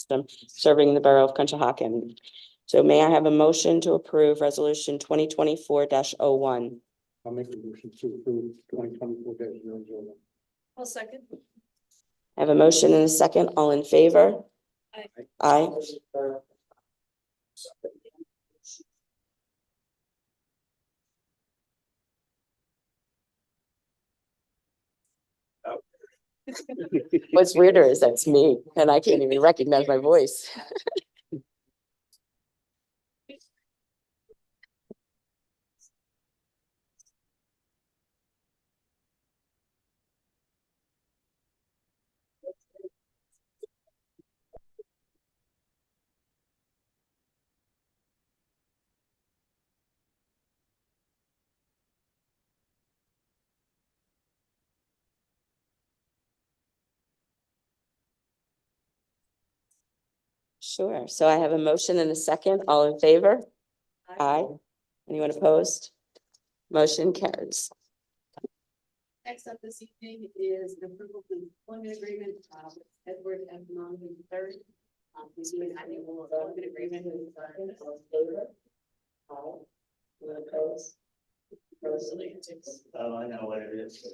system serving the Borough of Conshohocken. So may I have a motion to approve resolution 2024-01? I'll make a motion to approve 2024-001. I'll second. I have a motion and a second. All in favor? Aye. Aye. What's weirder is that's me and I can't even recognize my voice. Sure. So I have a motion and a second. All in favor? Aye. Anyone opposed? Motion carries. Next up this evening is an approval of the employment agreement with Edward F. Monaghan III. We do an annual employment agreement with Anyone opposed? Oh, I know what it is.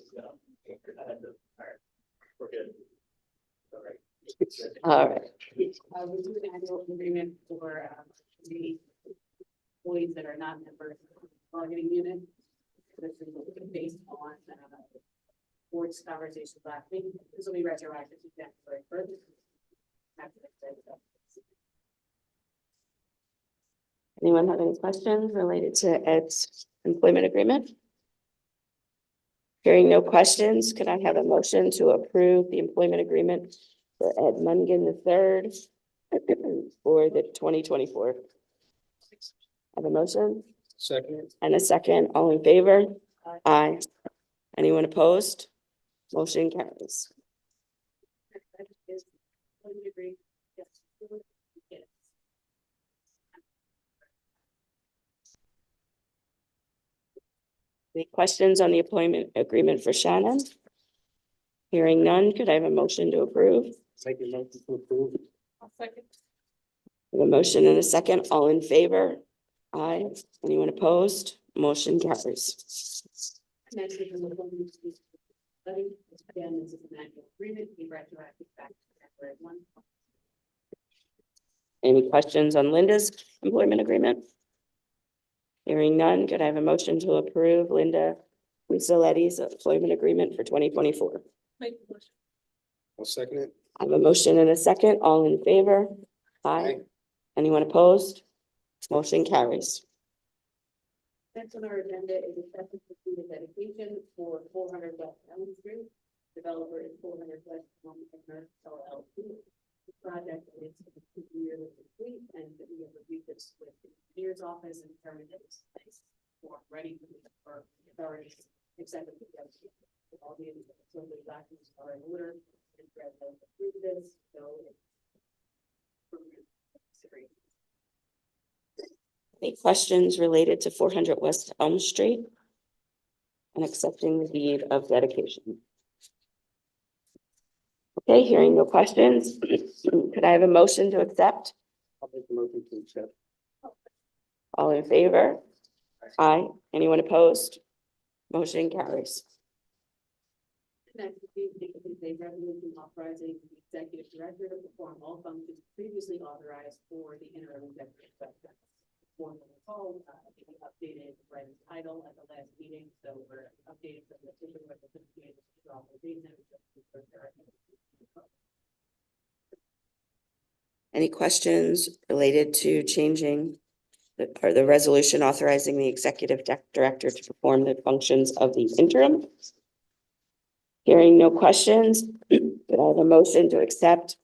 We're good. All right. All right. we do an annual agreement for the employees that are not members of the bargaining unit. This is based on board's conversations last week. This will be retroactive to January 1st. Anyone have any questions related to Ed's employment agreement? Hearing no questions, could I have a motion to approve the employment agreement for Ed Mungan III for the 2024? Have a motion Second. and a second. All in favor? Aye. Anyone opposed? Motion carries. Next item is employment agreement. Yes. Yes. Any questions on the employment agreement for Shannon? Hearing none, could I have a motion to approve? Make a motion to approve. I'll second. I have a motion and a second. All in favor? Aye. Anyone opposed? Motion carries. Next is an employment study. Again, this is an annual agreement. We retroactive back to January 1. Any questions on Linda's employment agreement? Hearing none, could I have a motion to approve Linda Luciletti's employment agreement for 2024? Make the motion. I'll second it. I have a motion and a second. All in favor? Aye. Anyone opposed? Motion carries. Next on our agenda is acceptance of the dedication for 400 West Elm Street. Developer is 400 West Elm LLC. The project is 2 years complete, and we have reviewed this with the engineer's office and determined that it's nice for ready for authorities accepted the all the documents are in order and president approved this, so it's Any questions related to 400 West Elm Street and accepting the deed of dedication? Okay, hearing no questions, could I have a motion to accept? I'll make a motion to accept. All in favor? Aye. Anyone opposed? Motion carries. Next, we take a resolution authorizing the executive director to perform all functions previously authorized for the interim executive director. Form of the call, we updated Bren's title at the last meeting, so we're updating from the official representation to authorization. Any questions related to changing the resolution authorizing the executive director to perform the functions of the interim? Hearing no questions, could I have a motion to accept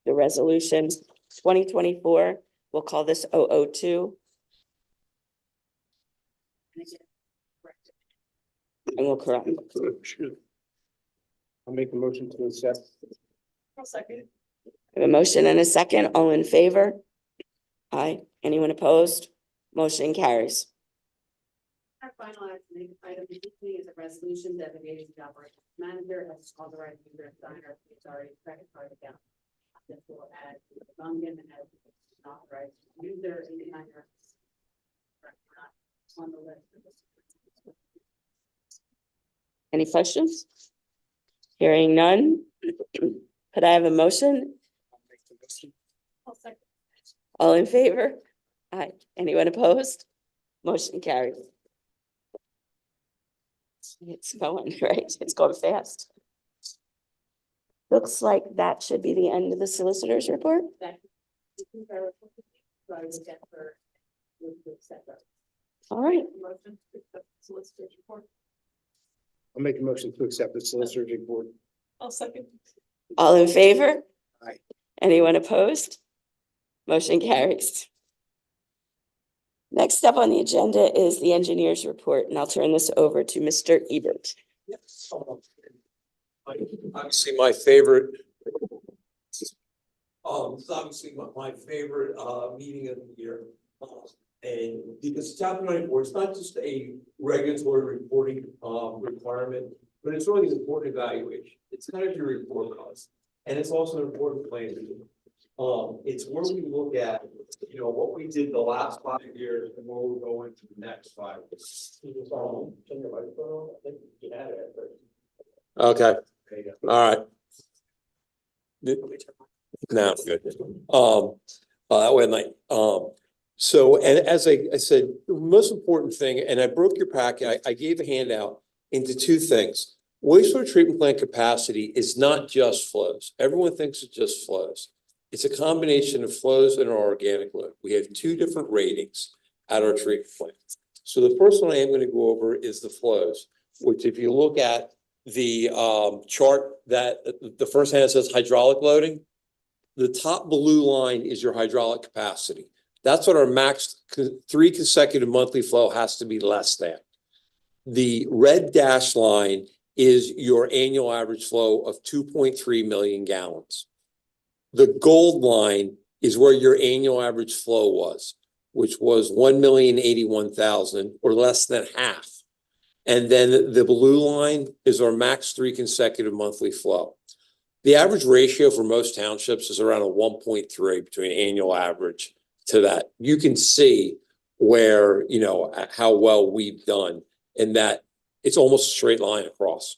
the resolution 2024? We'll call this 002. And we'll correct. I'll make a motion to accept. I'll second. I have a motion and a second. All in favor? Aye. Anyone opposed? Motion carries. Our final item this evening is a resolution designating the operations manager as authorized user signer of the authority credit card account. This will add to the I'm gonna have authorized user and designer. On the list. Any questions? Hearing none. Could I have a motion? I'll second. All in favor? Aye. Anyone opposed? Motion carries. It's going, right? It's going fast. Looks like that should be the end of the solicitor's report. That. You can verify. So I would get her. With the setback. All right. Motion to accept the solicitor's report. I'll make a motion to accept the solicitor's report. I'll second. All in favor? Aye. Anyone opposed? Motion carries. Next up on the agenda is the engineer's report, and I'll turn this over to Mr. Ebert. Yes. Obviously, my favorite. This is obviously my favorite meeting of the year. And because chapter 94, it's not just a regulatory reporting requirement, but it's really an important evaluation. It's kind of your report cards, and it's also an important plan. It's where we look at, what we did the last 5 years and where we're going to the next 5 years. Okay. All right. Now it's good. That way at night. So, and as I said, the most important thing, and I broke your packet, I gave a handout into two things. Wastewater treatment plant capacity is not just flows. Everyone thinks it's just flows. It's a combination of flows and our organic load. We have two different ratings at our treatment plant. So the first one I am going to go over is the flows, which if you look at the chart that the first hand says hydraulic loading, the top blue line is your hydraulic capacity. That's what our max 3 consecutive monthly flow has to be less than. The red dashed line is your annual average flow of 2.3 million gallons. The gold line is where your annual average flow was, which was 1,081,000 or less than half. And then the blue line is our max 3 consecutive monthly flow. The average ratio for most townships is around a 1.3 between annual average to that. You can see where, how well we've done in that it's almost a straight line across.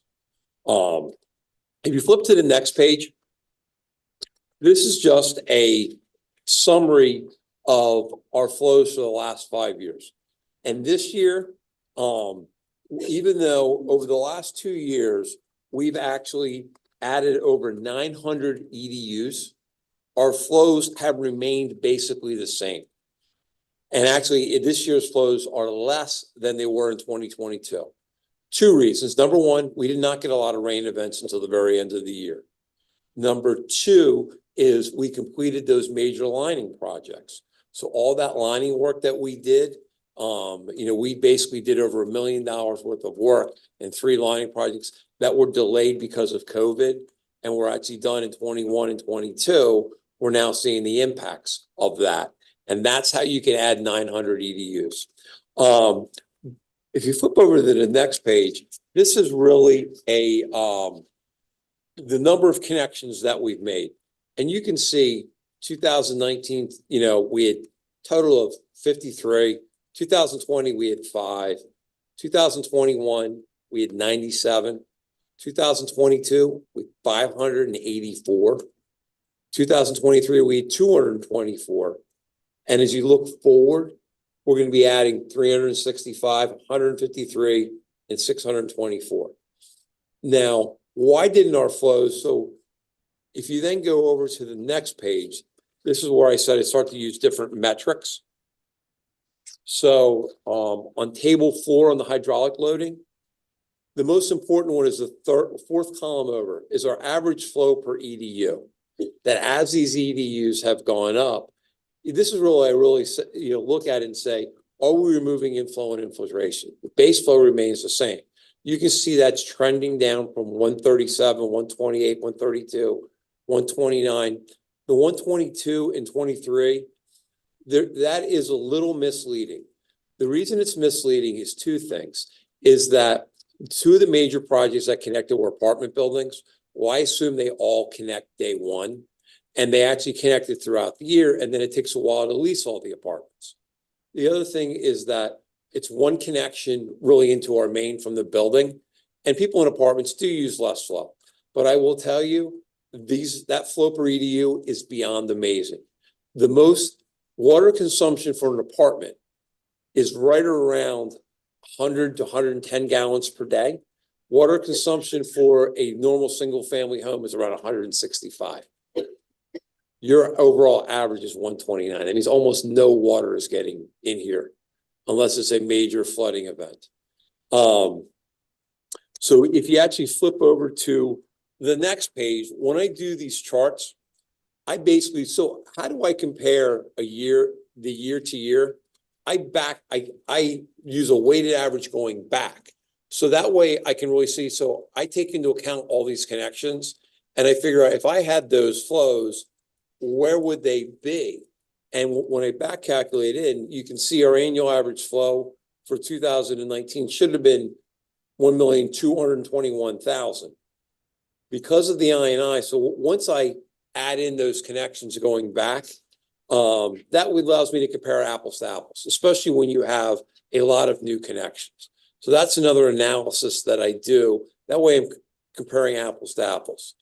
If you flip to the next page, this is just a summary of our flows for the last 5 years. And this year, even though over the last 2 years, we've actually added over 900 EDUs, our flows have remained basically the same. And actually, this year's flows are less than they were in 2022. Two reasons. Number one, we did not get a lot of rain events until the very end of the year. Number two is we completed those major lining projects. So all that lining work that we did, we basically did over $1 million worth of work in 3 lining projects that were delayed because of COVID and were actually done in 21 and 22. We're now seeing the impacts of that. And that's how you can add 900 EDUs. If you flip over to the next page, this is really the number of connections that we've made. And you can see 2019, we had total of 53. 2020, we had 5. 2021, we had 97. 2022, we had 584. 2023, we had 224. And as you look forward, we're going to be adding 365, 153, and 624. Now, why didn't our flows? So if you then go over to the next page, this is where I said I start to use different metrics. So on table 4 on the hydraulic loading, the most important one is the fourth column over is our average flow per EDU. That as these EDUs have gone up, this is really, I really look at it and say, are we removing inflow and infiltration? The base flow remains the same. You can see that's trending down from 137, 128, 132, 129. The 122 and 23, that is a little misleading. The reason it's misleading is 2 things. Is that 2 of the major projects that connected were apartment buildings. Well, I assume they all connect day 1. and they actually connect it throughout the year, and then it takes a while to lease all the apartments. The other thing is that it's one connection really into our main from the building, and people in apartments do use less flow. But I will tell you, that flow per EDU is beyond amazing. The most water consumption for an apartment is right around 100 to 110 gallons per day. Water consumption for a normal single-family home is around 165. Your overall average is 129. That means almost no water is getting in here unless it's a major flooding event. So if you actually flip over to the next page, when I do these charts, so how do I compare the year to year? I use a weighted average going back. So that way I can really see, so I take into account all these connections and I figure out if I had those flows, where would they be? And when I back calculate in, you can see our annual average flow for 2019 should have been 1,221,000. Because of the INI, so once I add in those connections going back, that allows me to compare apples to apples, especially when you have a lot of new connections. So that's another analysis that I do. That way I'm comparing apples to apples.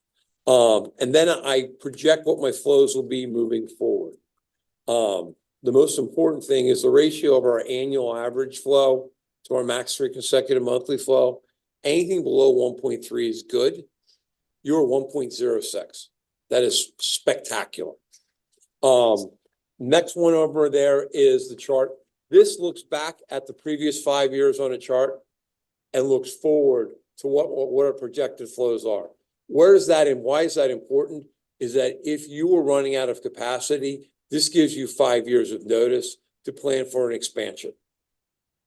And then I project what my flows will be moving forward. The most important thing is the ratio of our annual average flow to our max 3 consecutive monthly flow. Anything below 1.3 is good. You're 1.06. That is spectacular. Next one over there is the chart. This looks back at the previous 5 years on a chart and looks forward to what our projected flows are. Where is that and why is that important? Is that if you were running out of capacity, this gives you 5 years of notice to plan for an expansion.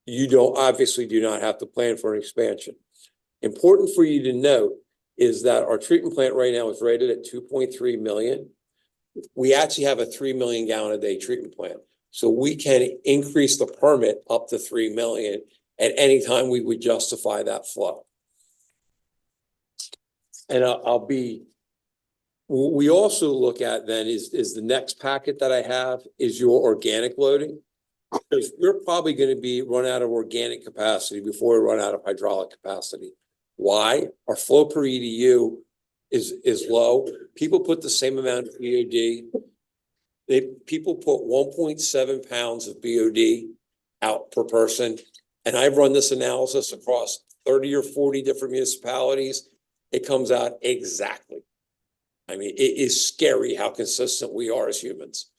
You obviously do not have to plan for an expansion. Important for you to note is that our treatment plant right now is rated at 2.3 million. We actually have a 3 million gallon a day treatment plant. So we can increase the permit up to 3 million at any time we would justify that flow. And we also look at then is the next packet that I have is your organic loading. Because we're probably going to be run out of organic capacity before we run out of hydraulic capacity. Why? Our flow per EDU is low. People put the same amount of BOD. People put 1.7 pounds of BOD out per person. And I've run this analysis across 30 or 40 different municipalities. It comes out exactly. I mean, it is scary how consistent we are as humans.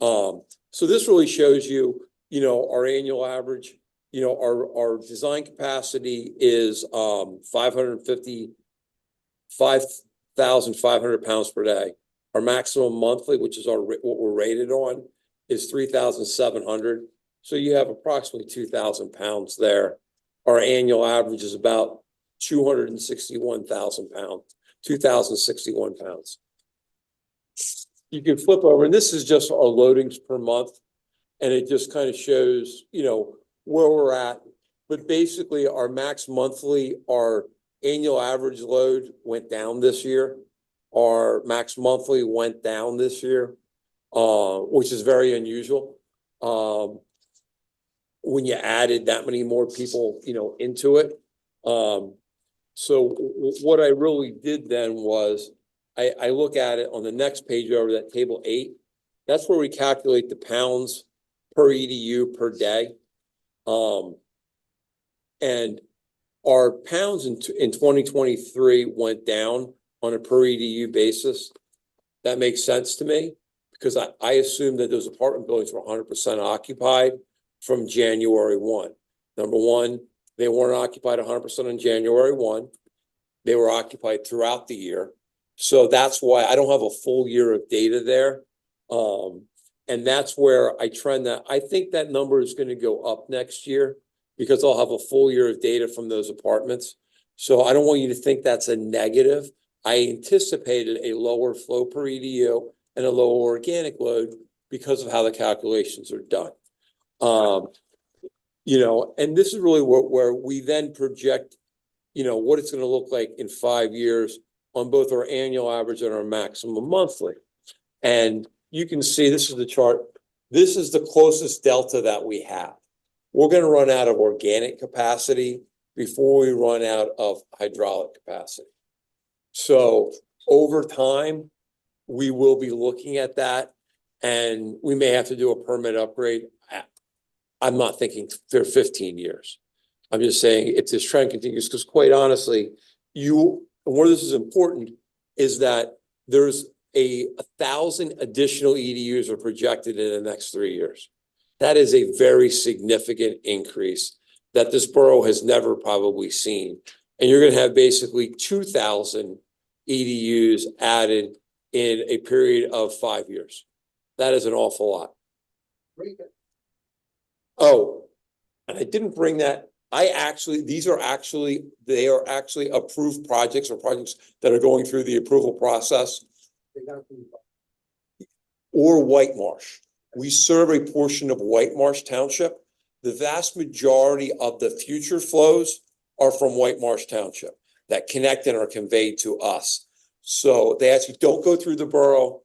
So this really shows you, our annual average, our design capacity is 555,500 pounds per day. Our maximum monthly, which is what we're rated on, is 3,700. So you have approximately 2,000 pounds there. Our annual average is about 261,000 pounds, 2,061 pounds. You can flip over, and this is just our loadings per month. And it just kind of shows, where we're at. But basically our max monthly, our annual average load went down this year. Our max monthly went down this year, which is very unusual. When you added that many more people, into it. So what I really did then was I look at it on the next page over that table 8. That's where we calculate the pounds per EDU per day. And our pounds in 2023 went down on a per EDU basis. That makes sense to me because I assume that those apartment buildings were 100% occupied from January 1. Number one, they weren't occupied 100% on January 1. They were occupied throughout the year. So that's why I don't have a full year of data there. And that's where I trend that. I think that number is going to go up next year because I'll have a full year of data from those apartments. So I don't want you to think that's a negative. I anticipated a lower flow per EDU and a lower organic load because of how the calculations are done. And this is really where we then project, what it's going to look like in 5 years on both our annual average and our maximum monthly. And you can see, this is the chart. This is the closest delta that we have. We're gonna run out of organic capacity before we run out of hydraulic capacity. So over time, we will be looking at that, and we may have to do a permit upgrade. I'm not thinking for 15 years. I'm just saying if this trend continues, because quite honestly, and where this is important is that there's 1,000 additional EDUs are projected in the next 3 years. That is a very significant increase that this borough has never probably seen. And you're gonna have basically 2,000 EDUs added in a period of 5 years. That is an awful lot. Oh, and I didn't bring that. They are actually approved projects or projects that are going through the approval process. Or White Marsh. We serve a portion of White Marsh Township. The vast majority of the future flows are from White Marsh Township that connect and are conveyed to us. So they actually don't go through the borough,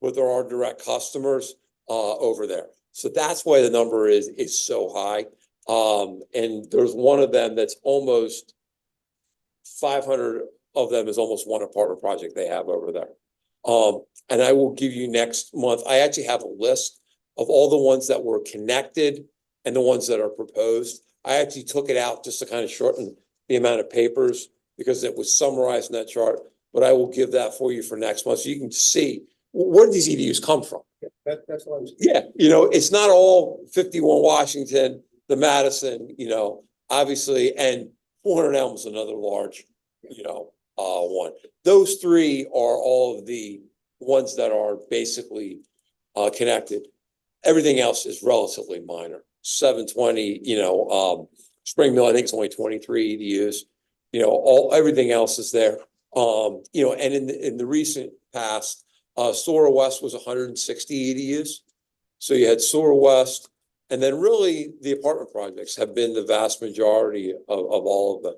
but there are direct customers over there. So that's why the number is so high. And there's one of them that's almost 500 of them is almost one apartment project they have over there. And I will give you next month, I actually have a list of all the ones that were connected and the ones that are proposed. I actually took it out just to kind of shorten the amount of papers because it was summarized in that chart, but I will give that for you for next month so you can see where did these EDUs come from. That's what I was. Yeah, it's not all 51 Washington, the Madison, obviously, and 400 Elm is another large, one. Those three are all of the ones that are basically connected. Everything else is relatively minor. 720, Spring Mill, I think it's only 23 EDUs. Everything else is there. And in the recent past, Sora West was 160 EDUs. So you had Sora West, and then really the apartment projects have been the vast majority of all of them.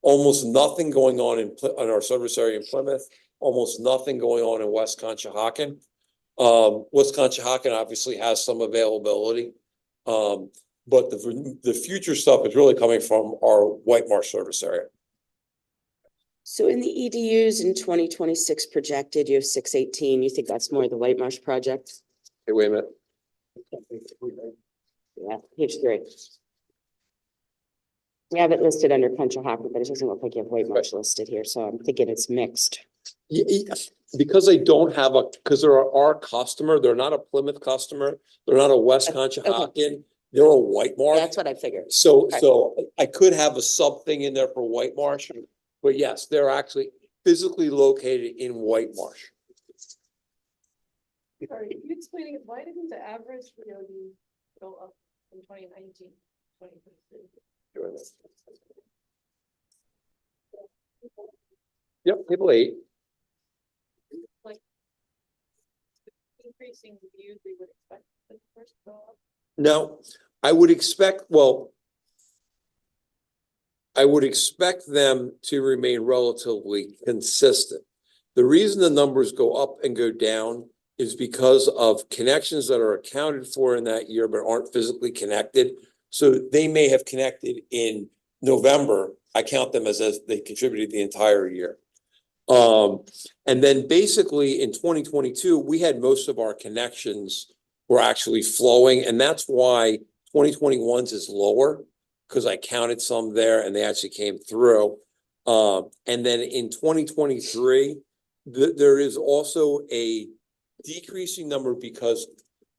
Almost nothing going on in our service area in Plymouth, almost nothing going on in West Conshohocken. West Conshohocken obviously has some availability. But the future stuff is really coming from our White Marsh service area. So in the EDUs in 2026 projected, you have 618. You think that's more the White Marsh project? Hey, wait a minute. Yeah, page 3. We have it listed under Conshohocken, but it doesn't look like you have White Marsh listed here, so I'm thinking it's mixed. Because they don't have because they're our customer, they're not a Plymouth customer, they're not a West Conshohocken, they're a White Marsh. That's what I figured. So, Okay. so I could have a sub thing in there for White Marsh, but yes, they're actually physically located in White Marsh. Sorry, can you explaining why didn't the average VOD go up from 2019 to 2023? Yep, table 8. Increasing the views we would expect the first go up. No, I would expect them to remain relatively consistent. The reason the numbers go up and go down is because of connections that are accounted for in that year but aren't physically connected. So they may have connected in November. I count them as they contributed the entire year. And then basically in 2022, we had most of our connections were actually flowing, and that's why 2021's is lower, because I counted some there and they actually came through. And then in 2023, there is also a decreasing number because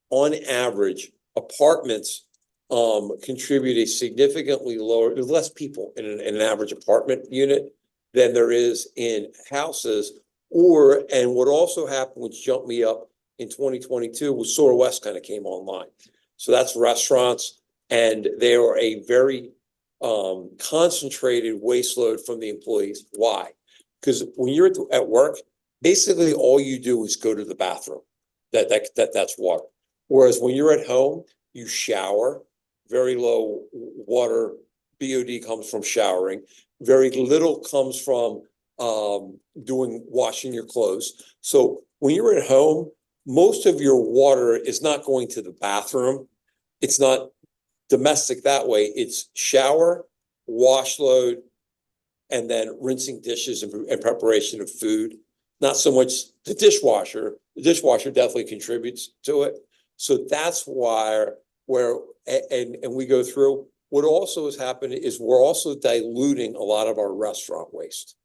on average, apartments contribute a significantly lower, there's less people in an average apartment unit than there is in houses. And what also happened, which jumped me up in 2022, was Sora West kind of came online. So that's restaurants, and they are a very concentrated waste load from the employees. Why? Because when you're at work, basically all you do is go to the bathroom. That's water. Whereas when you're at home, you shower. Very low water BOD comes from showering. Very little comes from washing your clothes. So when you're at home, most of your water is not going to the bathroom. It's not domestic that way. It's shower, wash load, and then rinsing dishes and preparation of food. Not so much the dishwasher. The dishwasher definitely contributes to it. So that's why and we go through. What also has happened is we're also diluting a lot of our restaurant waste.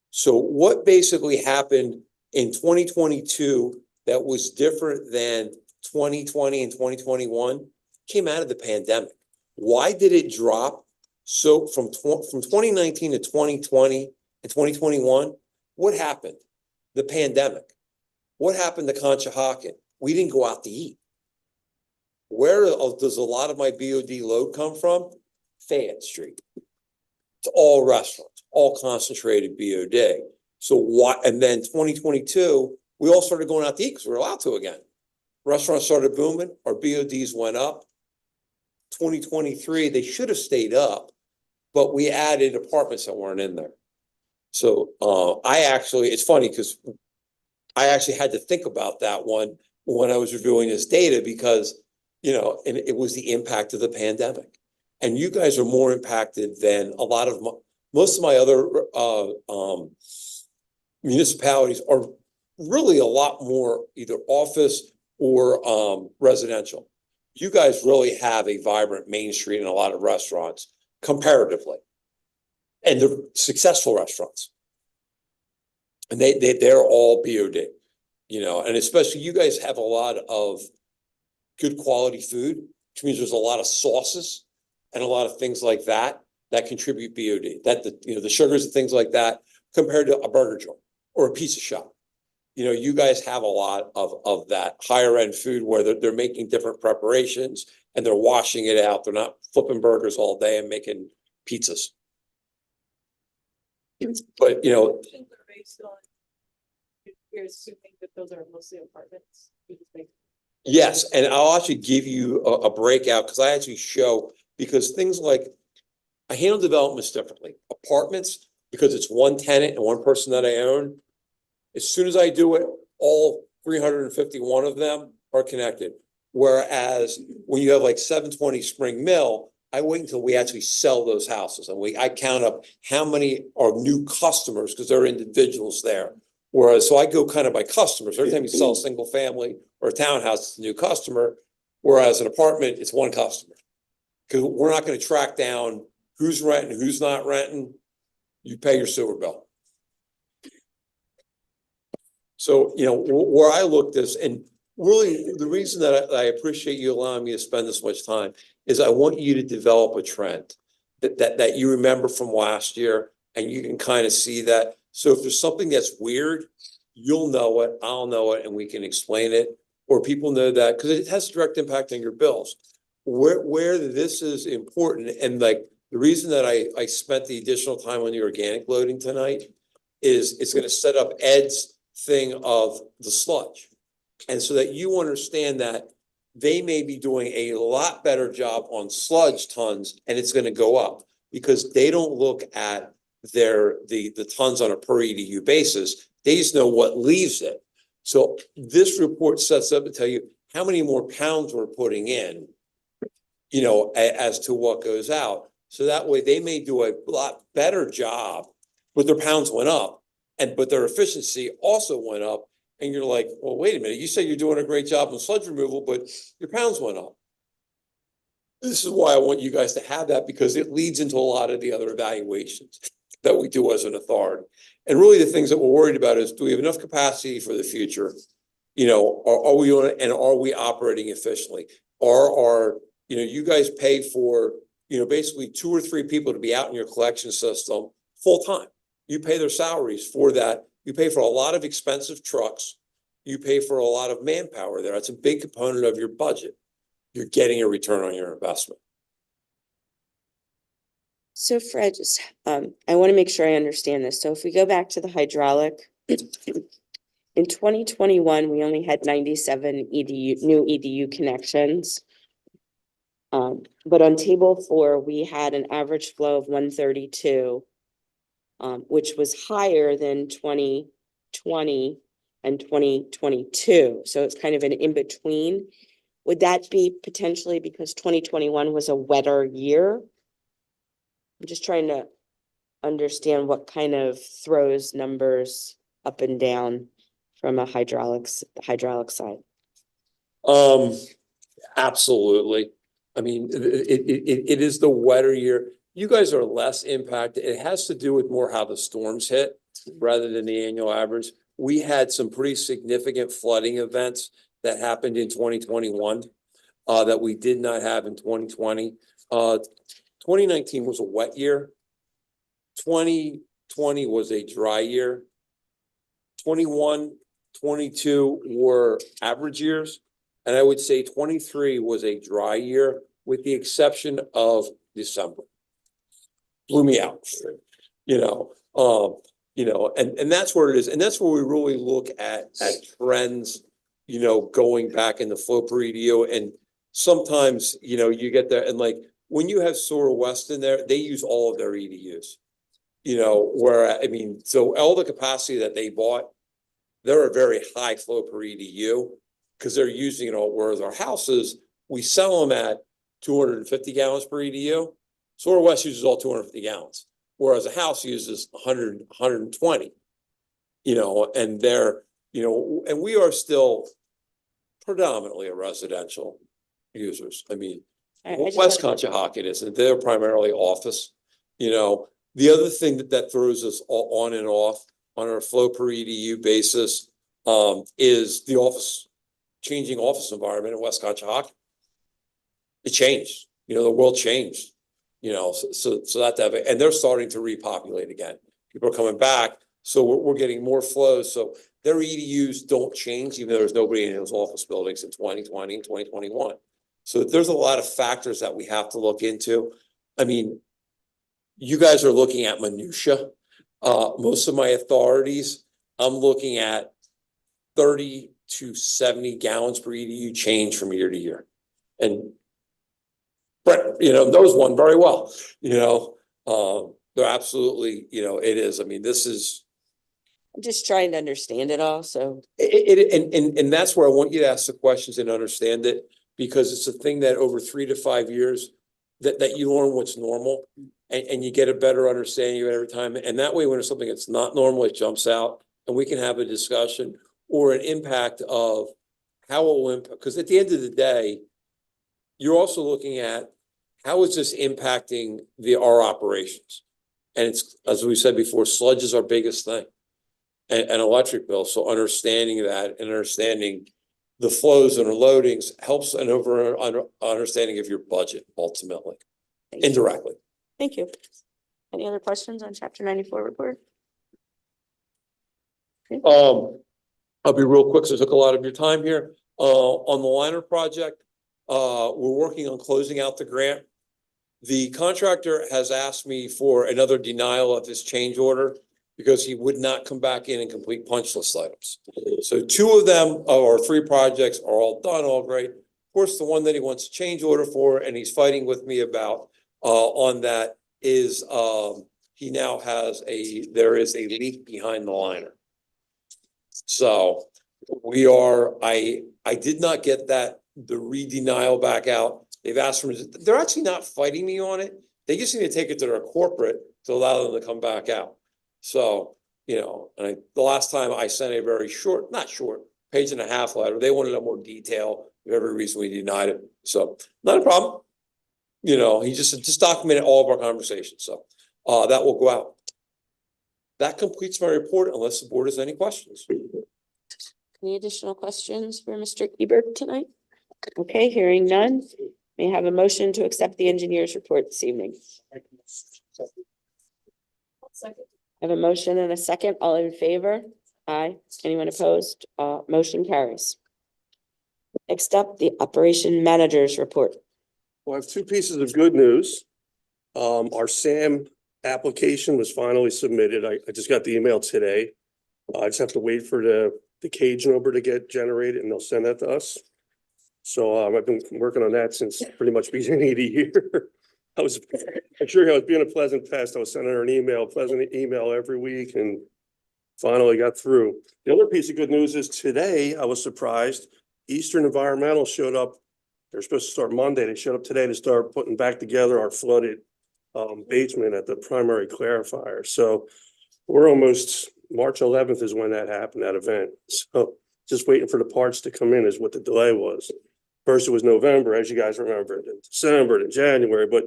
So what basically happened in 2022 that was different than 2020 and 2021 came out of the pandemic. Why did it drop? So from 2019 to 2020 and 2021, what happened? The pandemic. What happened to Conshohocken? We didn't go out to eat. Where does a lot of my BOD load come from? Fayette Street. It's all restaurants, all concentrated BOD. So why? And then 2022, we all started going out to eat because we were allowed to again. Restaurants started booming. Our BODs went up. 2023, they should have stayed up, but we added apartments that weren't in there. So it's funny because I actually had to think about that one when I was reviewing this data because, and it was the impact of the pandemic. And you guys are more impacted than a lot of most of my other municipalities are really a lot more either office or residential. You guys really have a vibrant Main Street and a lot of restaurants comparatively. And they're successful restaurants. And they're all BOD, and especially you guys have a lot of good quality food, which means there's a lot of sauces and a lot of things like that contribute BOD. That the sugars and things like that compared to a burger joint or a pizza shop. You guys have a lot of that higher end food where they're making different preparations and they're washing it out. They're not flipping burgers all day and making pizzas. But Based on, you're assuming that those are mostly apartments. yes, and I'll actually give you a breakout because I actually show because things like I handle developments differently. Apartments, because it's one tenant and one person that I own. As soon as I do it, all 351 of them are connected. Whereas when you have like 720 Spring Mill, I wait until we actually sell those houses and I count up how many are new customers because there are individuals there. Whereas, so I go kind of by customers. Every time you sell a single family or a townhouse, it's a new customer. Whereas an apartment, it's one customer. Because we're not going to track down who's renting, who's not renting. You pay your sewer bill. So, where I look this, and really the reason that I appreciate you allowing me to spend this much time is I want you to develop a trend that you remember from last year and you can kind of see that. So if there's something that's weird, you'll know it, I'll know it, and we can explain it, or people know that because it has a direct impact on your bills. Where this is important, and like the reason that I spent the additional time on the organic loading tonight is it's going to set up Ed's thing of the sludge. And so that you understand that they may be doing a lot better job on sludge tons and it's going to go up because they don't look at the tons on a per EDU basis. They just know what leaves it. So this report sets up to tell you how many more pounds we're putting in, as to what goes out. So that way they may do a lot better job, but their pounds went up but their efficiency also went up. And you're like, well, wait a minute, you say you're doing a great job on sludge removal, but your pounds went up. This is why I want you guys to have that because it leads into a lot of the other evaluations that we do as an authority. And really the things that we're worried about is, do we have enough capacity for the future? Are we on it and are we operating efficiently? You guys pay for, basically 2 or 3 people to be out in your collection system full time. You pay their salaries for that. You pay for a lot of expensive trucks. You pay for a lot of manpower there. That's a big component of your budget. You're getting a return on your investment. So Fred, I want to make sure I understand this. So if we go back to the hydraulic, in 2021, we only had 97 new EDU connections. But on table 4, we had an average flow of 132, which was higher than 2020 and 2022. So it's kind of an in-between. Would that be potentially because 2021 was a wetter year? I'm just trying to understand what kind of throws numbers up and down from a hydraulic side. Absolutely. I mean, it is the wetter year. You guys are less impacted. It has to do with more how the storms hit rather than the annual average. We had some pretty significant flooding events that happened in 2021 that we did not have in 2020. 2019 was a wet year. 2020 was a dry year. 21, 22 were average years. And I would say 23 was a dry year with the exception of December. Blew me out, and that's where it is. And that's where we really look at trends, going back in the flow per EDU. And sometimes, you get there and like when you have Sora West in there, they use all of their EDUs, so all the capacity that they bought, they're a very high flow per EDU because they're using it all. Whereas our houses, we sell them at 250 gallons per EDU. Sora West uses all 250 gallons, whereas a house uses 100, 120, and they're, and we are still predominantly a residential users. I mean, I just West wanna- Conshohocken isn't, they're primarily office, The other thing that throws us all on and off on our flow per EDU basis, is the changing office environment in West Conshohocken. It changed, the world changed, so that, and they're starting to repopulate again. People are coming back, so we're getting more flows. So their EDUs don't change, even though there's nobody in those office buildings in 2020 and 2021. So there's a lot of factors that we have to look into. I mean, you guys are looking at minutia. Most of my authorities, I'm looking at 30 to 70 gallons per EDU change from year to year. And Brett, knows one very well, they're absolutely, it is. I mean, this is. I'm just trying to understand it all, so. And that's where I want you to ask the questions and understand it, because it's a thing that over 3 to 5 years that you learn what's normal and you get a better understanding of it every time. And that way, when it's something that's not normal, it jumps out and we can have a discussion or an impact of how it will impact. Because at the end of the day, you're also looking at how is this impacting our operations? And it's, as we said before, sludge is our biggest thing and electric bill. So understanding that and understanding the flows and loadings helps an understanding of your budget ultimately, Thank you. indirectly. Thank you. Any other questions on chapter 94 report? I'll be real quick, so I took a lot of your time here. On the liner project, we're working on closing out the grant. The contractor has asked me for another denial of his change order because he would not come back in and complete punch list items. So 2 of them, or 3 projects are all done, all great. Of course, the one that he wants a change order for, and he's fighting with me about, on that is, he now has there is a leak behind the liner. So I did not get the re-denial back out. They've asked for, they're actually not fighting me on it. They just need to take it to their corporate to allow them to come back out. So, and the last time I sent a very short, not short, 1.5 page letter, they wanted a more detail of every reason we denied it. So not a problem. He just documented all of our conversations. So that will go out. That completes my report unless the board has any questions. Any additional questions for Mr. Ebert tonight? Okay, hearing none. May I have a motion to accept the engineer's report this evening? Second. I have a motion and a second. All in favor? Aye. Anyone opposed? Motion carries. Next up, the operation manager's report. Well, I have 2 pieces of good news. Our SAM application was finally submitted. I just got the email today. I just have to wait for the cage number to get generated and they'll send that to us. So I've been working on that since pretty much beginning of the year. I'm sure I was being a pleasant pest. I was sending her an email, pleasant email every week, and finally got through. The other piece of good news is today, I was surprised, Eastern Environmental showed up. They're supposed to start Monday. They showed up today to start putting back together our flooded basement at the primary clarifier. So we're almost, March 11th is when that happened, that event. So just waiting for the parts to come in is what the delay was. First it was November, as you guys remember, then December, then January, but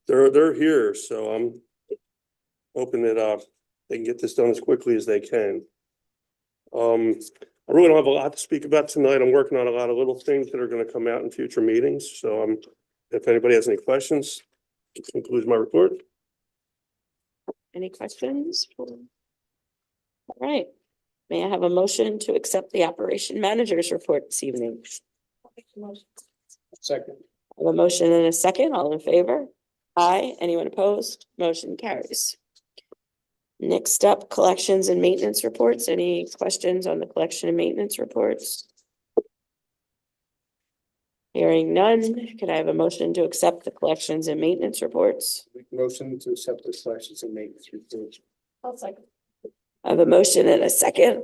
they're here. So I'm hoping that they can get this done as quickly as they can. I really don't have a lot to speak about tonight. I'm working on a lot of little things that are going to come out in future meetings. So if anybody has any questions, this concludes my report. Any questions? All right. May I have a motion to accept the operation manager's report this evening? Second. I have a motion and a second. All in favor? Aye. Anyone opposed? Motion carries. Next up, collections and maintenance reports. Any questions on the collection and maintenance reports? Hearing none, could I have a motion to accept the collections and maintenance reports? Motion to accept the collections and maintenance report. I'll second. I have a motion and a second.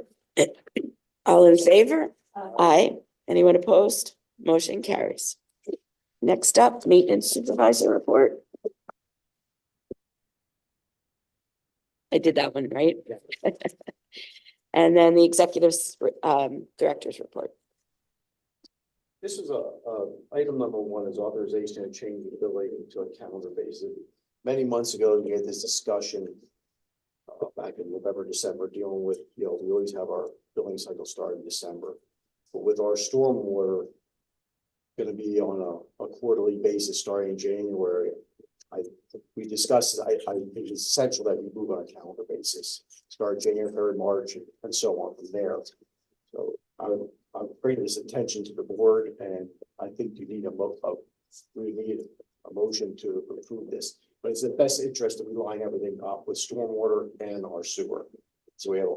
All in favor? Aye. Anyone opposed? Motion carries. Next up, maintenance supervisor report. I did that one, right? And then the executive's director's report. This is item number one is authorization to change the billing to a calendar basis. Many months ago, we had this discussion back in November, December, dealing with, we always have our billing cycle start in December. But with our stormwater going to be on a quarterly basis starting in January, we discussed, I think it's essential that we move on a calendar basis, start January, 3rd, March, and so on from there. So I'm bringing this attention to the board, and I think we need a motion to approve this. But it's in the best interest that we line everything up with stormwater and our sewer. So we have,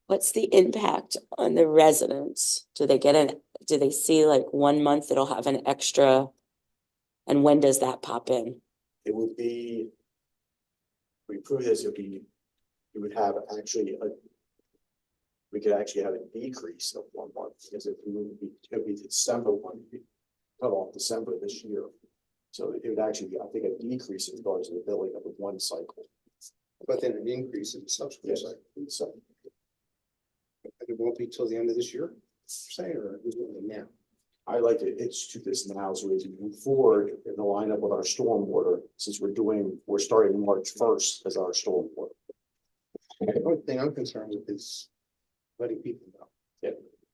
What's the impact on the residents? Do they see like 1 month it'll have an extra? And when does that pop in? it would be, we approve this, we would have actually we could actually have a decrease of 1 month, because if we move, it would be December 1, cut off December this year. So it would actually be, I think, a decrease in regards to the billing of the one cycle. But then an increase in the subsequent cycle. So it won't be till the end of this year, say, or is it now? I like to institute this now, so as we move forward in the lineup with our stormwater, since we're starting March 1st as our stormwater. The only thing I'm concerned with is letting people know. Yeah,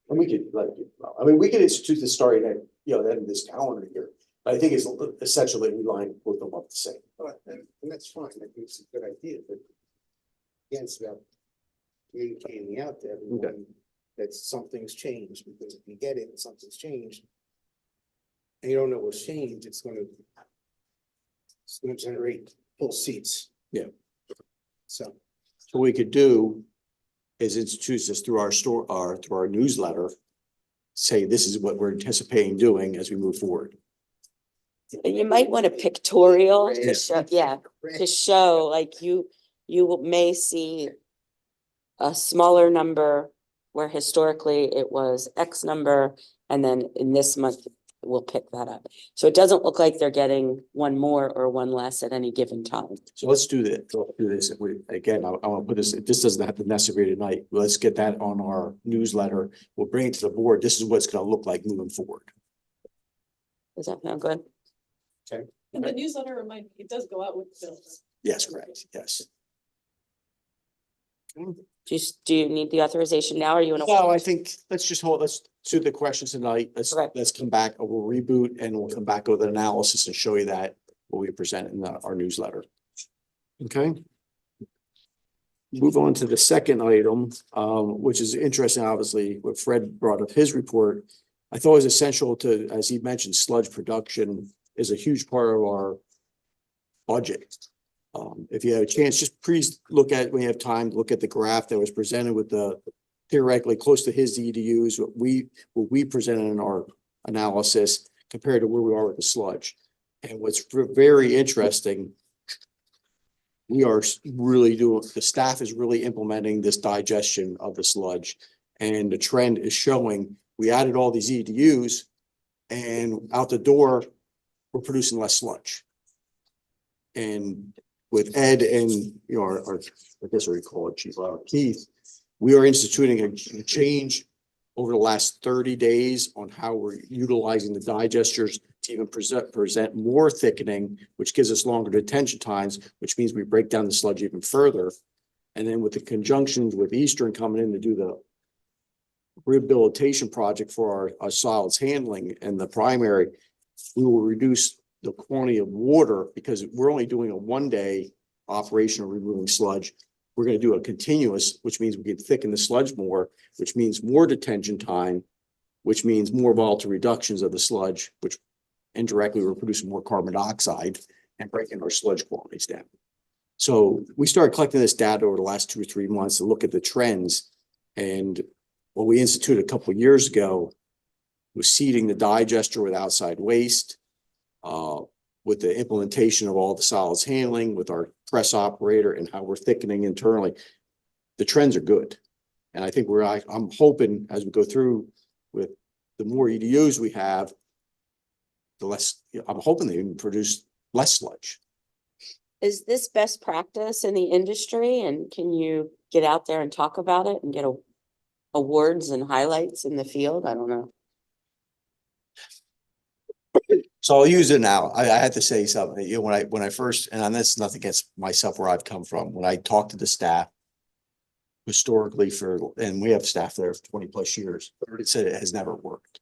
and we could let people know. I mean, we could institute this starting at, the end of this calendar year. I think it's essential that we line both them up the same. And that's fine. I think it's a good idea, but again, it's about communicating out to everyone that something's changed, because if you get it and something's changed and you don't know what's changed, it's gonna generate full seats. Yeah. So. What we could do is institute this through through our newsletter. Say this is what we're anticipating doing as we move forward. You might want a pictorial to Yeah. show, to show like you may see a smaller number where historically it was X number, and then in this month we'll pick that up. So it doesn't look like they're getting one more or one less at any given time. So let's do that. Let's do this. If we, again, I want to put this, this doesn't have to necessarily tonight. Let's get that on our newsletter. We'll bring it to the board. This is what it's going to look like moving forward. Does that sound good? And the newsletter, it does go out with the bills. Yes, correct. Yes. Do you need the authorization now, or you want to? No, I think let's just hold, let's do the questions tonight. Okay. Let's come back, we'll reboot and we'll come back with an analysis and show you that what we present in our newsletter. Okay. Move on to the second item, which is interesting, obviously, what Fred brought up his report. I thought it was essential to, as he mentioned, sludge production is a huge part of our budget. If you have a chance, just please look at, when you have time, look at the graph that was presented with the theoretically close to his EDUs, what we presented in our analysis compared to where we are with the sludge. And what's very interesting we are really doing, the staff is really implementing this digestion of the sludge. And the trend is showing, we added all these EDUs and out the door, we're producing less sludge. And with Ed and, our I guess we call it Chief Keith, we are instituting a change over the last 30 days on how we're utilizing the digesters to even present more thickening, which gives us longer detention times, which means we break down the sludge even further. And then with the conjunctions with Eastern coming in to do the rehabilitation project for our solids handling and the primary, we will reduce the quantity of water because we're only doing a 1-day operation of removing sludge. We're going to do a continuous, which means we can thicken the sludge more, which means more detention time, which means more volatile reductions of the sludge, which indirectly we're producing more carbon dioxide and breaking our sludge quantities down. So we started collecting this data over the last 2 or 3 months to look at the trends. And what we instituted a couple of years ago was seeding the digester with outside waste, with the implementation of all the solids handling with our press operator and how we're thickening internally. The trends are good. And I think I'm hoping as we go through with the more EDUs we have, the less, I'm hoping they even produce less sludge. Is this best practice in the industry, and can you get out there and talk about it and get awards and highlights in the field? I don't know. So I'll use it now. I had to say something. When I first, and that's nothing against myself where I've come from, when I talked to the staff historically and we have staff there for 20+ years, it said it has never worked.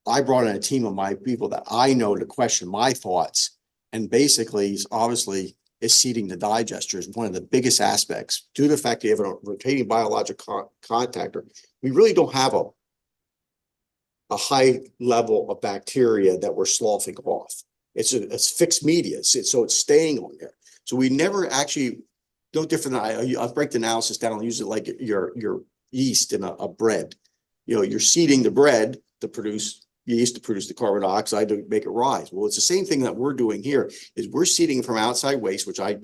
I brought in a team of my people that I know to question my thoughts, and basically, obviously, is seeding the digester is one of the biggest aspects due to the fact that you have a rotating biologic contactor. We really don't have a high level of bacteria that we're sloughing off. It's fixed media, so it's staying on there. So we never actually, no different than I'll break the analysis down and use it like your yeast in a bread. You're seeding the bread to produce yeast, to produce the carbon dioxide to make it rise. Well, it's the same thing that we're doing here, is we're seeding from outside waste, which I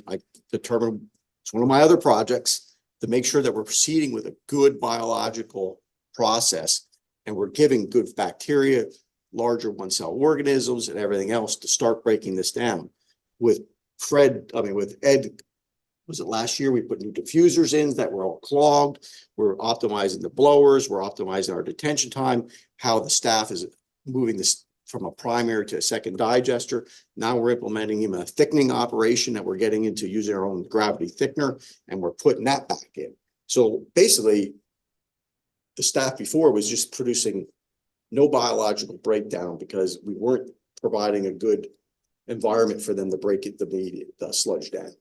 determined it's one of my other projects, to make sure that we're proceeding with a good biological process. And we're giving good bacteria, larger one-cell organisms and everything else to start breaking this down. With Ed, was it last year? We put new diffusers in that were all clogged. We're optimizing the blowers. We're optimizing our detention time, how the staff is moving this from a primary to a second digester. Now we're implementing even a thickening operation that we're getting into using our own gravity thickener, and we're putting that back in. So basically, the staff before was just producing no biological breakdown because we weren't providing a good environment for them to break the sludge down.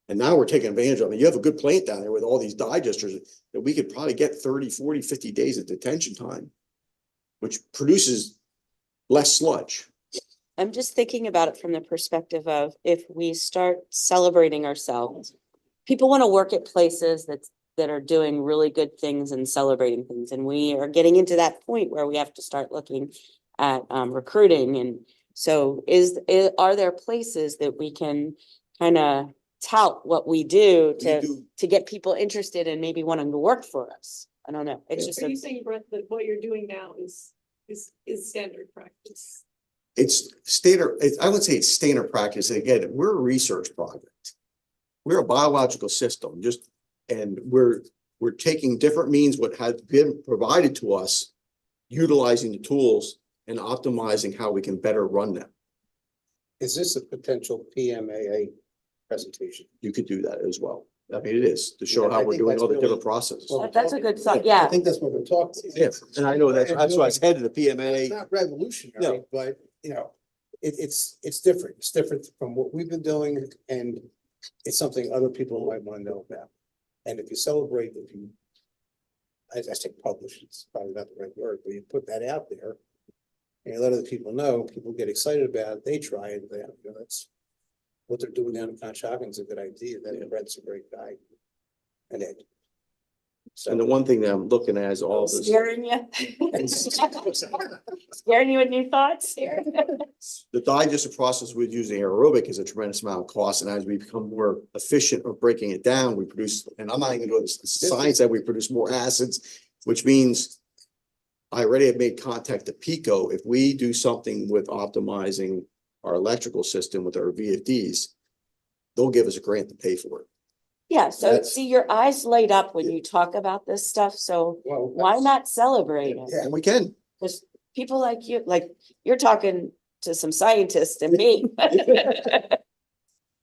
And now we're taking advantage of it. You have a good plant down there with all these digesters that we could probably get 30, 40, 50 days of detention time, which produces less sludge. I'm just thinking about it from the perspective of if we start celebrating ourselves, people want to work at places that are doing really good things and celebrating things. And we are getting into that point where we have to start looking at recruiting. And so are there places that we can kind of tout what we do to get people interested and maybe wanting to work for us? I don't know. It's just Are you saying, Brett, that what you're doing now is standard practice? It's standard. I would say it's standard practice. Again, we're a research project. We're a biological system, and we're taking different means what has been provided to us, utilizing the tools and optimizing how we can better run them. Is this a potential PMAA presentation? You could do that as well. I mean, it is to show Yeah, how I we're think doing that's all the really- different processes. Well, That's a good thought. I Yeah. think that's what we're talking. Yes, and I know that's why it's head of the It's PMA. not revolutionary, No. but it's different. It's different from what we've been doing, and it's something other people might want to know about. And if you celebrate, I say publish, it's probably not the right word, but you put that out there and you let other people know, people get excited about it, they try it, that's what they're doing down in Conshohocken is a good idea. That Brett's a great guy. And Ed. And the one thing that I'm looking at is all this. Scaring you? Scaring you with new thoughts here? the digestive process with using aerobic is a tremendous amount of cost, and as we become more efficient of breaking it down, we produce, and I'm not even doing this, it's science that we produce more acids, which means I already have made contact to Pico. If we do something with optimizing our electrical system with our VFDs, they'll give us a grant to pay for it. Yeah, so That's- see, your eyes light up when you talk about this stuff, so Well, why not celebrate it? Yeah, and we can. There's people like you, like, you're talking to some scientists and me.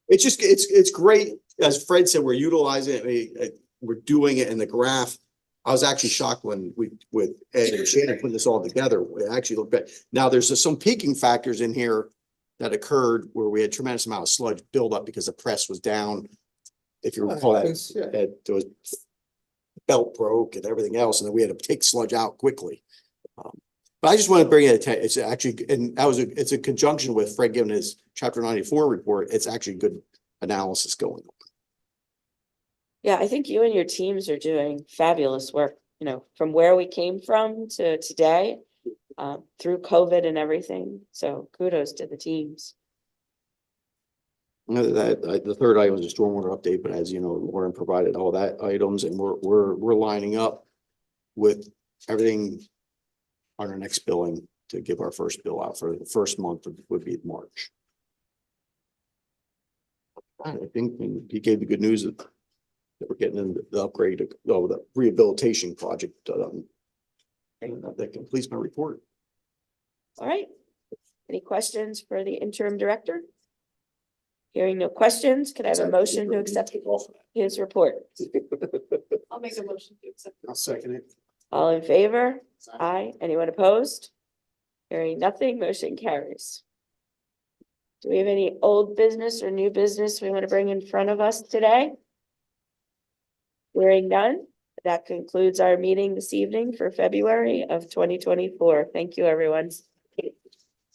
It's just, it's great. As Fred said, we're utilizing it. We're doing it in the graph. I was actually shocked when with Ed and Shannon putting this all together. It actually looked bad. Now, there's some peaking factors in here that occurred where we had tremendous amount of sludge buildup because the press was down. If you recall that there was belt broke and everything else, and then we had to take sludge out quickly. But I just want to bring it, it's actually, and that was, it's a conjunction with Fred giving his chapter 94 report. It's actually good analysis going on. Yeah, I think you and your teams are doing fabulous work, you know, from where we came from to today, through COVID and everything. So kudos to the teams. The third item is a stormwater update, but as you know, Lauren provided all that items, and we're lining up with everything on our next billing to give our first bill out for the first month would be March. I think he gave the good news that we're getting in the upgrade of the rehabilitation project done. And that completes my report. All right. Any questions for the interim director? Hearing no questions, could I have a motion to accept his report? I'll make a motion to accept. I'll second it. All in favor? Aye. Anyone opposed? Hearing nothing, motion carries. Do we have any old business or new business we want to bring in front of us today? Hearing none, that concludes our meeting this evening for February of 2024. Thank you, everyone.